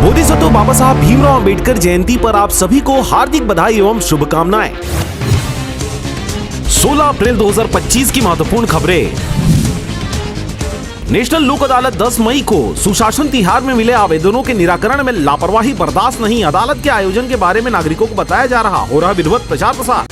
बोधिसत्व बाबा साहब भीमराव अंबेडकर जयंती पर आप सभी को हार्दिक बधाई एवं शुभकामनाएं। 16 अप्रैल 2025 की महत्वपूर्ण खबरें। नेशनल लोक अदालत 10 मई को सुशासन तिहार में मिले आवेदनों के निराकरण में लापरवाही बर्दाश्त नहीं, अदालत के आयोजन के बारे में नागरिकों को बताया जा रहा, हो रहा विधिवत प्रचार प्रसार।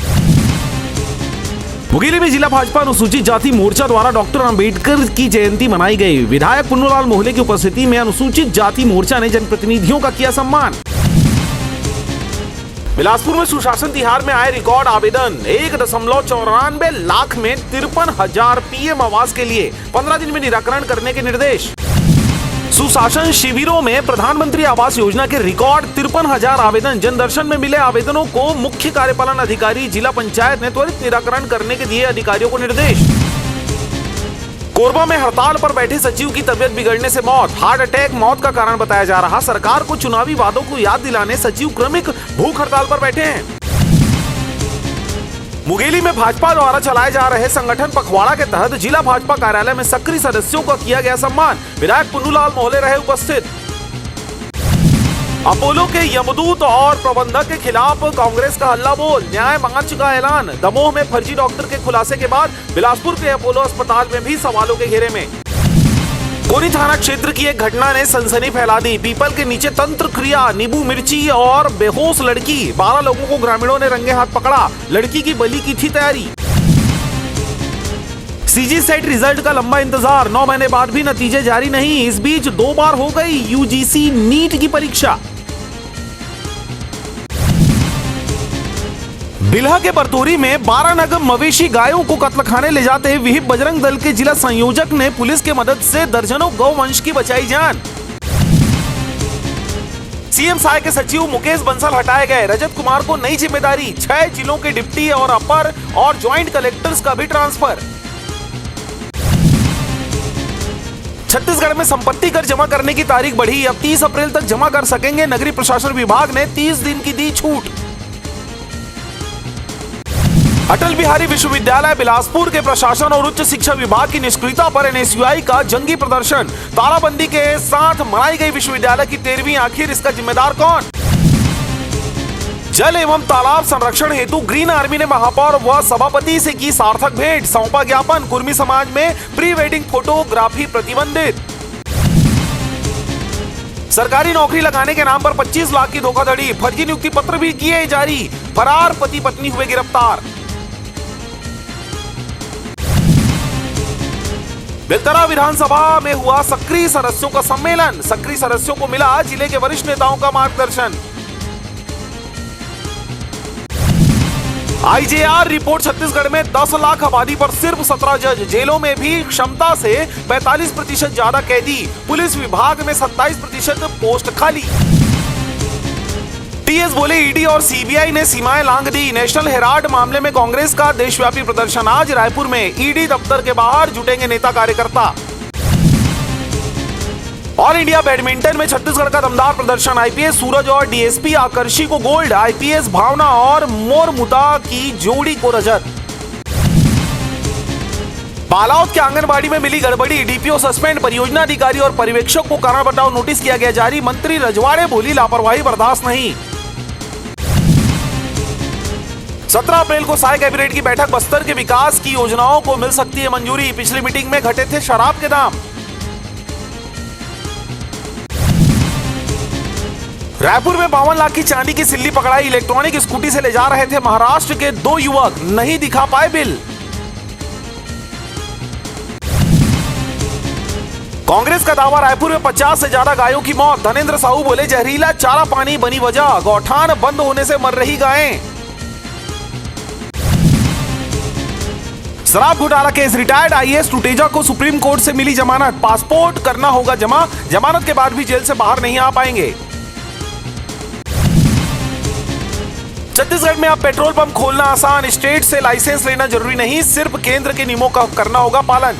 मुंगेली में जिला भाजपा अनुसूचित जाति मोर्चा द्वारा डॉक्टर अंबेडकर की जयंती मनाई गई। विधायक पुन्नूलाल मोहले की उपस्थिति में अनुसूचित जाति मोर्चा ने जनप्रतिनिधियों का किया सम्मान। बिलासपुर में सुशासन तिहार में आए रिकॉर्ड आवेदन 1.94 लाख में 53,000 पीएम आवास के लिए 15 दिन में निराकरण करने के निर्देश। सुशासन शिविरों में प्रधानमंत्री आवास योजना के रिकॉर्ड 53,000 आवेदन। जनदर्शन में मिले आवेदनों को मुख्य कार्यपालन अधिकारी जिला पंचायत ने त्वरित निराकरण करने के दिए अधिकारियों को निर्देश। कोरबा में हड़ताल पर बैठे सचिव की तबियत बिगड़ने से मौत, हार्ट अटैक मौत का कारण बताया जा रहा। सरकार को चुनावी वादों को याद दिलाने सचिव क्रमिक भूख हड़ताल पर बैठे हैं। मुंगेली में भाजपा द्वारा चलाए जा रहे संगठन पखवाड़ा के तहत जिला भाजपा कार्यालय में सक्रिय सदस्यों का किया गया सम्मान। विधायक पुन्नूलाल मोहले रहे उपस्थित। अपोलो के यमदूत और प्रबंधक के खिलाफ कांग्रेस का हल्ला बोल, न्याय मार्च का ऐलान। दमोह में फर्जी डॉक्टर के खुलासे के बाद बिलासपुर के अपोलो अस्पताल में भी सवालों के घेरे में। कोनी थाना क्षेत्र की एक घटना ने सनसनी फैला दी। पीपल के नीचे तंत्र क्रिया, नींबू मिर्ची और बेहोश लड़की, 12 लोगों को ग्रामीणों ने रंगे हाथ पकड़ा। लड़की की बलि की थी तैयारी। सीजी सेट रिजल्ट का लंबा इंतजार, 9 महीने बाद भी नतीजे जारी नहीं। इस बीच 2 बार हो गई यूजीसी नीट की परीक्षा। बिल्हा के बरतोरी में 12 नग मवेशी गायों को कत्लखाने ले जाते विहिप बजरंग दल के जिला संयोजक ने पुलिस की मदद से दर्जनों गौवंश की बचाई जान। सीएम साय के सचिव मुकेश बंसल हटाए गए। रजत कुमार को नई जिम्मेदारी, 6 जिलों के डिप्टी और अपर और ज्वाइंट कलेक्टर्स का भी ट्रांसफर। छत्तीसगढ़ में संपत्ति कर जमा करने की तारीख बढ़ी, अब 30 अप्रैल तक जमा कर सकेंगे। नगरीय प्रशासन विभाग ने 30 दिन की दी छूट। अटल बिहारी विश्वविद्यालय बिलासपुर के प्रशासन और उच्च शिक्षा विभाग की निष्क्रियता पर एनएसयूआई का जंगी प्रदर्शन। तालाबंदी के साथ मनाई गई विश्वविद्यालय की 13वीं, आखिर इसका जिम्मेदार कौन? जल एवं तालाब संरक्षण हेतु ग्रीन आर्मी ने महापौर व सभापति से की सार्थक भेंट, सौंपा ज्ञापन। कुर्मी समाज में प्री वेडिंग फोटोग्राफी प्रतिबंधित। सरकारी नौकरी लगाने के नाम पर 25 लाख की धोखाधड़ी, फर्जी नियुक्ति पत्र भी किए जारी। फरार पति पत्नी हुए गिरफ्तार। बेलतरा विधानसभा में हुआ सक्रिय सदस्यों का सम्मेलन। सक्रिय सदस्यों को मिला जिले के वरिष्ठ नेताओं का मार्गदर्शन। आईजेआर रिपोर्ट, छत्तीसगढ़ में 10 लाख आबादी पर सिर्फ 17 जज। जेलों में भी क्षमता से 45% ज्यादा कैदी। पुलिस विभाग में 27% पोस्ट खाली। टीएस बोले ईडी और सीबीआई ने सीमाएं लांघ दी। नेशनल हेराल्ड मामले में कांग्रेस का देशव्यापी प्रदर्शन। आज रायपुर में ईडी दफ्तर के बाहर जुटेंगे नेता कार्यकर्ता। ऑल इंडिया बैडमिंटन में छत्तीसगढ़ का दमदार प्रदर्शन। आईपीएस सूरज और डीएसपी आकर्षी को गोल्ड, आईपीएस भावना और मोरमुदा की जोड़ी को रजत। बालाउद के आंगनबाड़ी में मिली गड़बड़ी, डीपीओ सस्पेंड, परियोजना अधिकारी और पर्यवेक्षक को कारण बताओ नोटिस किया गया जारी। मंत्री रजवाड़े बोली लापरवाही बर्दाश्त नहीं। 17 अप्रैल को साय कैबिनेट की बैठक, बस्तर के विकास की योजनाओं को मिल सकती है मंजूरी। पिछली मीटिंग में घटे थे शराब के दाम। रायपुर में 52 लाख की चांदी की सिल्ली पकड़ाई। इलेक्ट्रॉनिक स्कूटी से ले जा रहे थे महाराष्ट्र के 2 युवक, नहीं दिखा पाए बिल। कांग्रेस का दावा, रायपुर में 50 से ज्यादा गायों की मौत। धनेंद्र साहू बोले जहरीला चारा पानी बनी वजह, गौठान बंद होने से मर रही गायें। शराब घोटाला केस, रिटायर्ड आईएएस टुटेजा को सुप्रीम कोर्ट से मिली जमानत। पासपोर्ट करना होगा जमा, जमानत के बाद भी जेल से बाहर नहीं आ पाएंगे। छत्तीसगढ़ में अब पेट्रोल पंप खोलना आसान, स्टेट से लाइसेंस लेना जरूरी नहीं, सिर्फ केंद्र के नियमों का करना होगा पालन।